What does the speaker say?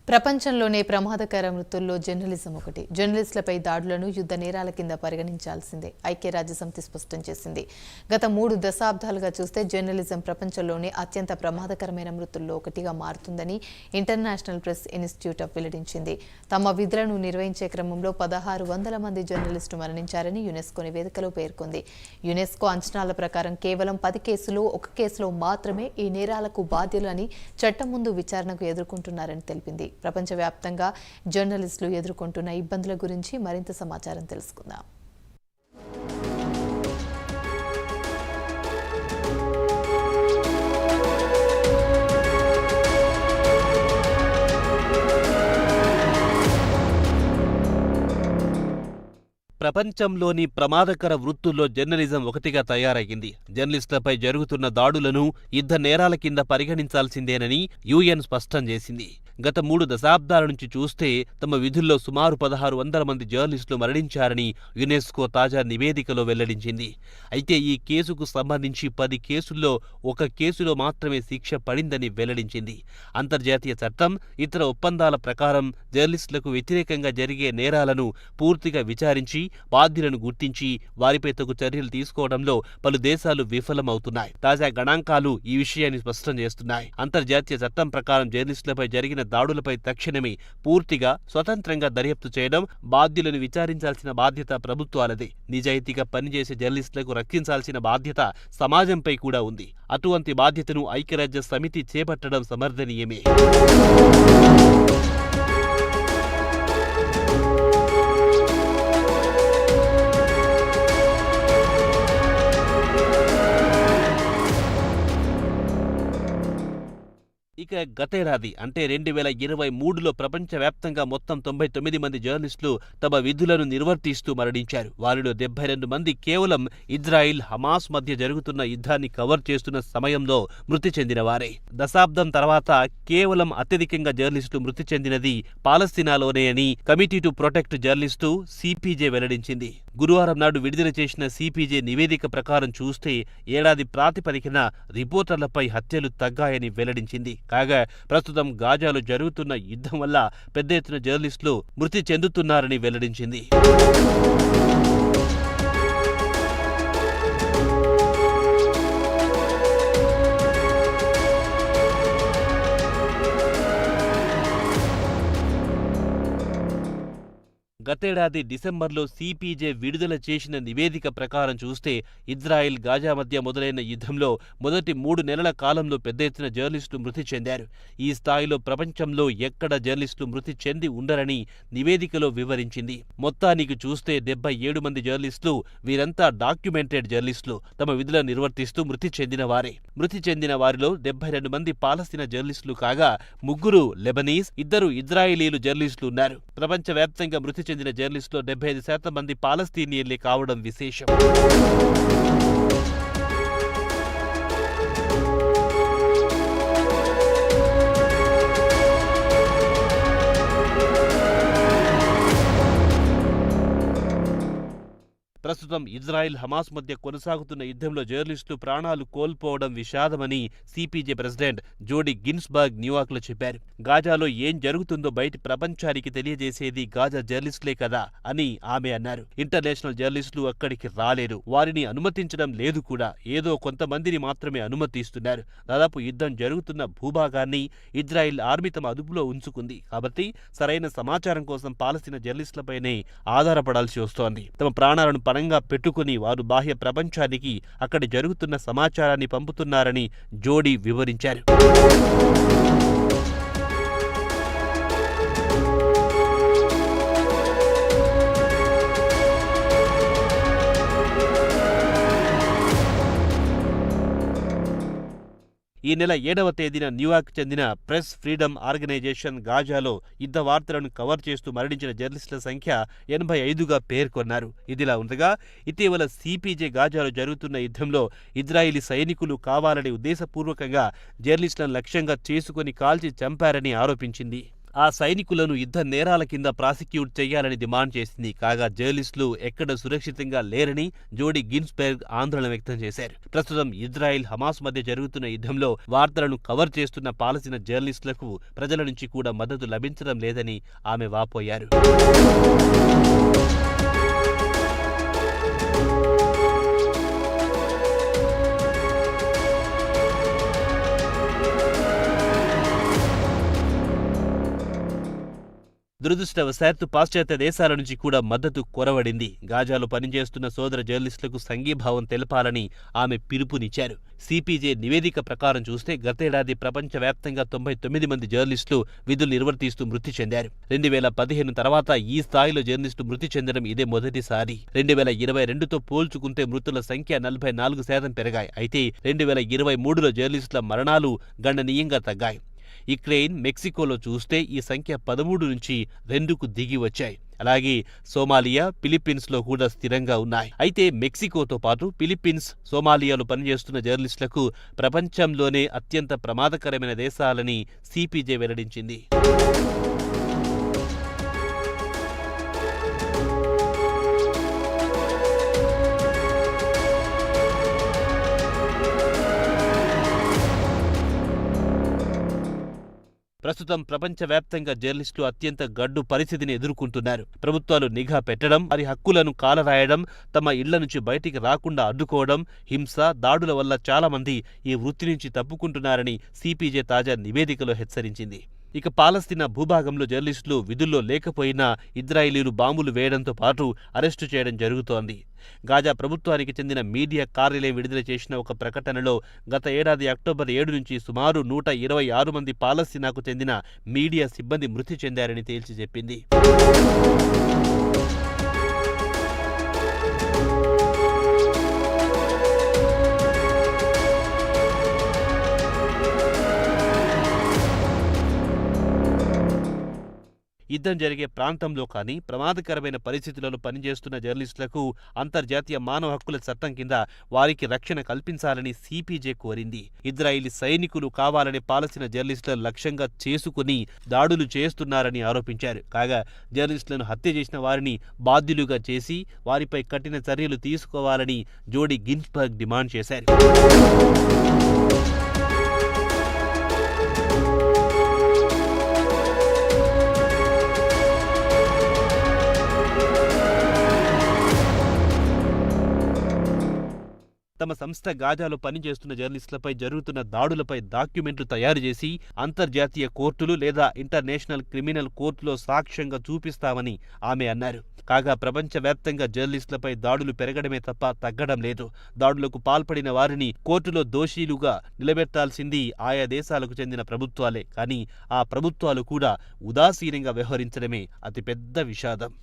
ప్రపంచంలోనే ప్రమాదకర వృత్తుల్లో జర్నలిజం ఒకటి. జర్నలిస్టులపై దాడులను యుద్ధ నేరాల కింద పరిగణించాల్సిందే ఐక్యరాజ్యసమితి స్పష్టం చేసింది. గత 3 దశాబ్దాలుగా చూస్తే జర్నలిజం ప్రపంచంలోనే అత్యంత ప్రమాదకరమైన వృత్తుల్లో ఒకటిగా మారుతుందని ఇంటర్నేషనల్ ప్రెస్ ఇన్స్టిట్యూట్ వెల్లడించింది. తమ విధులను నిర్వహించే క్రమంలో 1600 మంది జర్నలిస్టు మరణించారని యునెస్కో నివేదికలో పేర్కొంది. యునెస్కో అంచనాల ప్రకారం కేవలం 10 కేసుల్లో 1 కేసులో మాత్రమే ఈ నేరాలకు బాధ్యులని చట్టం ముందు విచారణకు ఎదుర్కొంటున్నారని తెలిపింది. ప్రపంచవ్యాప్తంగా జర్నలిస్టులు ఎదుర్కొంటున్న ఇబ్బందుల గురించి మరింత సమాచారం తెలుసుకుందాం. ప్రపంచంలోని ప్రమాదకర వృత్తుల్లో జర్నలిజం ఒకటిగా తయారయ్యింది. జర్నలిస్టులపై జరుగుతున్న దాడులను యుద్ధ నేరాల కింద పరిగణించాల్సిందేనని యుఎన్ స్పష్టం చేసింది. గత 3 దశాబ్దాల నుంచి చూస్తే తమ విధుల్లో సుమారు 1600 మంది జర్నలిస్టులు మరణించారని యునెస్కో తాజా నివేదికలో వెల్లడించింది. అయితే ఈ కేసుకు సంబంధించి 10 కేసుల్లో 1 కేసులో మాత్రమే శిక్ష పడిందని వెల్లడించింది. అంతర్జాతీయ చట్టం, ఇతర ఒప్పందాల ప్రకారం జర్నలిస్టులకు వ్యతిరేకంగా జరిగే నేరాలను పూర్తిగా విచారించి బాధ్యులను గుర్తించి వారిపై తగు చర్యలు తీసుకోవడంలో పలు దేశాలు విఫలమవుతున్నాయి. తాజా గణాంకాలు ఈ విషయాన్ని స్పష్టం చేస్తున్నాయి. అంతర్జాతీయ చట్టం ప్రకారం జర్నలిస్టులపై జరిగిన దాడులపై తక్షణమే పూర్తిగా స్వతంత్రంగా దర్యాప్తు చేయడం, బాధ్యులను విచారించాల్సిన బాధ్యత ప్రభుత్వాలదే. నిజాయితీగా పనిచేసే జర్నలిస్టులకు రక్షించాల్సిన బాధ్యత సమాజంపై కూడా ఉంది. అటువంటి బాధ్యతను ఐక్యరాజ్య సమితి చేపట్టడం సమర్థనీయమే. ఇక గతేడాది అంటే 2023లో ప్రపంచవ్యాప్తంగా మొత్తం 99 మంది జర్నలిస్టులు తమ విధులను నిర్వర్తిస్తూ మరణించారు. వారిలో 72 మంది కేవలం ఇజ్రాయిల్, హమాస్ మధ్య జరుగుతున్న యుద్ధాన్ని కవర్ చేస్తున్న సమయంలో మృతి చెందిన వారే. దశాబ్దం తర్వాత కేవలం అత్యధికంగా జర్నలిస్టులు మృతి చెందినది పాలస్తీనాలోనే అని కమిటీ టు ప్రొటెక్ట్ జర్నలిస్టు సిపిజే వెల్లడించింది. గురువారం నాడు విడుదల చేసిన సిపిజే నివేదిక ప్రకారం చూస్తే ఏడాది ప్రాతిపదికన రిపోర్టర్లపై హత్యలు తగ్గాయని వెల్లడించింది. కాగా ప్రస్తుతం గాజాలో జరుగుతున్న యుద్ధం వల్ల పెద్ద ఎత్తున జర్నలిస్టులు మృతి చెందుతున్నారని వెల్లడించింది. గతేడాది డిసెంబర్లో సిపిజే విడుదల చేసిన నివేదిక ప్రకారం చూస్తే ఇజ్రాయిల్, గాజా మధ్య మొదలైన యుద్ధంలో మొదటి 3 నెలల కాలంలో పెద్ద ఎత్తున జర్నలిస్టులు మృతి చెందారు. ఈ స్థాయిలో ప్రపంచంలో ఎక్కడ జర్నలిస్టులు మృతి చెంది ఉండరని నివేదికలో వివరించింది. మొత్తానికి చూస్తే 77 మంది జర్నలిస్టులు, వీరంతా డాక్యుమెంటెడ్ జర్నలిస్టులు, తమ విధులను నిర్వర్తిస్తూ మృతి చెందిన వారే. మృతి చెందిన వారిలో 72 మంది పాలస్తీనా జర్నలిస్టులు కాగా 3 లెబనీస్, 2 ఇజ్రాయిలీలు జర్నలిస్టులు ఉన్నారు. ప్రపంచవ్యాప్తంగా మృతి చెందిన జర్నలిస్టులో 75% మంది పాలస్తీనియన్లే కావడం విశేషం. ప్రస్తుతం ఇజ్రాయిల్, హమాస్ మధ్య కొనసాగుతున్న యుద్ధంలో జర్నలిస్టులు ప్రాణాలు కోల్పోవడం విషాదమని సిపిజే ప్రెసిడెంట్ జోడీ గిన్స్బర్గ్ న్యూయార్క్లో చెప్పారు. గాజాలో ఏం జరుగుతుందో బయటి ప్రపంచానికి తెలియజేసేది గాజా జర్నలిస్టులే కదా అని ఆమె అన్నారు. ఇంటర్నేషనల్ జర్నలిస్టులు అక్కడికి రాలేరు, వారిని అనుమతించడం లేదు కూడా. ఏదో కొంతమందిని మాత్రమే అనుమతిస్తున్నారు. దాదాపు యుద్ధం జరుగుతున్న భూభాగాన్ని ఇజ్రాయిల్ ఆర్మీ తమ అదుపులో ఉంచుకుంది. కాబట్టి సరైన సమాచారం కోసం పాలస్తీనా జర్నలిస్టులపైనే ఆధారపడాల్సి వస్తోంది. తమ ప్రాణాలను పరంగా పెట్టుకుని వారు బాహ్య ప్రపంచానికి అక్కడ జరుగుతున్న సమాచారాన్ని పంపుతున్నారని జోడీ వివరించారు. ఈ నెల 7వ తేదీన న్యూయార్క్ చెందిన ప్రెస్ ఫ్రీడమ్ ఆర్గనైజేషన్ గాజాలో యుద్ధ వార్తలను కవర్ చేస్తూ మరణించిన జర్నలిస్టుల సంఖ్య 85గా పేర్కొన్నారు. ఇదిలా ఉండగా ఇటీవల సిపిజే గాజాలో జరుగుతున్న యుద్ధంలో ఇజ్రాయిలీ సైనికులు కావాలని ఉద్దేశపూర్వకంగా జర్నలిస్టులను లక్ష్యంగా చేసుకుని కాల్చి చంపారని ఆరోపించింది. ఆ సైనికులను యుద్ధ నేరాల కింద ప్రాసిక్యూట్ చేయాలని డిమాండ్ చేసింది. కాగా జర్నలిస్టులు ఎక్కడ సురక్షితంగా లేరని జోడీ గిన్స్బెర్గ్ ఆందోళన వ్యక్తం చేశారు. ప్రస్తుతం ఇజ్రాయెల్ హమాస్ మధ్య జరుగుతున్న యుద్ధంలో వార్తలను కవర్ చేస్తున్న పాలస్తీనా జర్నలిస్టులకు ప్రజల నుంచి కూడా మద్దతు లభించడం లేదని ఆమె వాపోయారు. దురదృష్టవశాత్తు పాశ్చాత్య దేశాల నుంచి కూడా మద్దతు కొరవడింది. గాజాలో పనిచేస్తున్న సోదర జర్నలిస్టులకు సంఘీభావం తెలపాలని ఆమె పిలుపునిచ్చారు. సిపిజే నివేదిక ప్రకారం చూస్తే గతేడాది ప్రపంచవ్యాప్తంగా 99 మంది జర్నలిస్టులు విధులు నిర్వర్తిస్తూ మృతి చెందారు. 2015 తర్వాత ఈ స్థాయిలో జర్నలిస్టులు మృతి చెందడం ఇదే మొదటిసారి. 2022తో పోల్చుకుంటే మృతుల సంఖ్య 44% పెరిగాయి. అయితే 2023లో జర్నలిస్టుల మరణాలు గణనీయంగా తగ్గాయి. యుక్రెయిన్, మెక్సికోలో చూస్తే ఈ సంఖ్య 13 నుంచి 2కు దిగి వచ్చాయి. అలాగే సోమాలియా, ఫిలిప్పీన్స్లో కూడా స్థిరంగా ఉన్నాయి. అయితే మెక్సికోతో పాటు ఫిలిప్పీన్స్, సోమాలియాలో పనిచేస్తున్న జర్నలిస్టులకు ప్రపంచంలోనే అత్యంత ప్రమాదకరమైన దేశాలని సిపిజే వెల్లడించింది. ప్రస్తుతం ప్రపంచవ్యాప్తంగా జర్నలిస్టులు అత్యంత గడ్డు పరిస్థితిని ఎదుర్కొంటున్నారు. ప్రభుత్వాలు నిఘా పెట్టడం, వారి హక్కులను కాలరాయడం, తమ ఇళ్ల నుంచి బయటికి రాకుండా అడ్డుకోవడం, హింస, దాడుల వల్ల చాలా మంది ఈ వృత్తి నుంచి తప్పుకుంటున్నారని సిపిజే తాజా నివేదికలో హెచ్చరించింది. ఇక పాలస్తీనా భూభాగంలో జర్నలిస్టులు విధుల్లో లేకపోయినా ఇజ్రాయిలీలు బాంబులు వేయడంతో పాటు అరెస్టు చేయడం జరుగుతోంది. గాజా ప్రభుత్వానికి చెందిన మీడియా కార్యాలయం విడుదల చేసిన ఒక ప్రకటనలో గత ఏడాది అక్టోబర్ 7 నుంచి సుమారు 126 మంది పాలస్తీనాకు చెందిన మీడియా సిబ్బంది మృతి చెందారని తేల్చి చెప్పింది. యుద్ధం జరిగే ప్రాంతంలో కానీ ప్రమాదకరమైన పరిస్థితులలో పనిచేస్తున్న జర్నలిస్టులకు అంతర్జాతీయ మానవ హక్కుల చట్టం కింద వారికి రక్షణ కల్పించాలని సిపిజే కోరింది. ఇజ్రాయిలీ సైనికులు కావాలని పాలస్తీనా జర్నలిస్టులను లక్ష్యంగా చేసుకుని దాడులు చేస్తున్నారని ఆరోపించారు. కాగా జర్నలిస్టులను హత్య చేసిన వారిని బాధ్యులుగా చేసి వారిపై కఠిన చర్యలు తీసుకోవాలని జోడీ గిన్స్బెర్గ్ డిమాండ్ చేశారు. తమ సంస్థ గాజాలో పనిచేస్తున్న జర్నలిస్టులపై జరుగుతున్న దాడులపై డాక్యుమెంట్లు తయారు చేసి అంతర్జాతీయ కోర్టులు లేదా ఇంటర్నేషనల్ క్రిమినల్ కోర్టులో సాక్ష్యంగా చూపిస్తామని ఆమె అన్నారు. కాగా ప్రపంచవ్యాప్తంగా జర్నలిస్టులపై దాడులు పెరగడమే తప్ప తగ్గడం లేదు. దాడులకు పాల్పడిన వారిని కోర్టులో దోషీలుగా నిలబెట్టాల్సింది ఆయా దేశాలకు చెందిన ప్రభుత్వాలే. కానీ ఆ ప్రభుత్వాలు కూడా ఉదాసీనంగా వ్యవహరించడమే అతిపెద్ద విషాదం.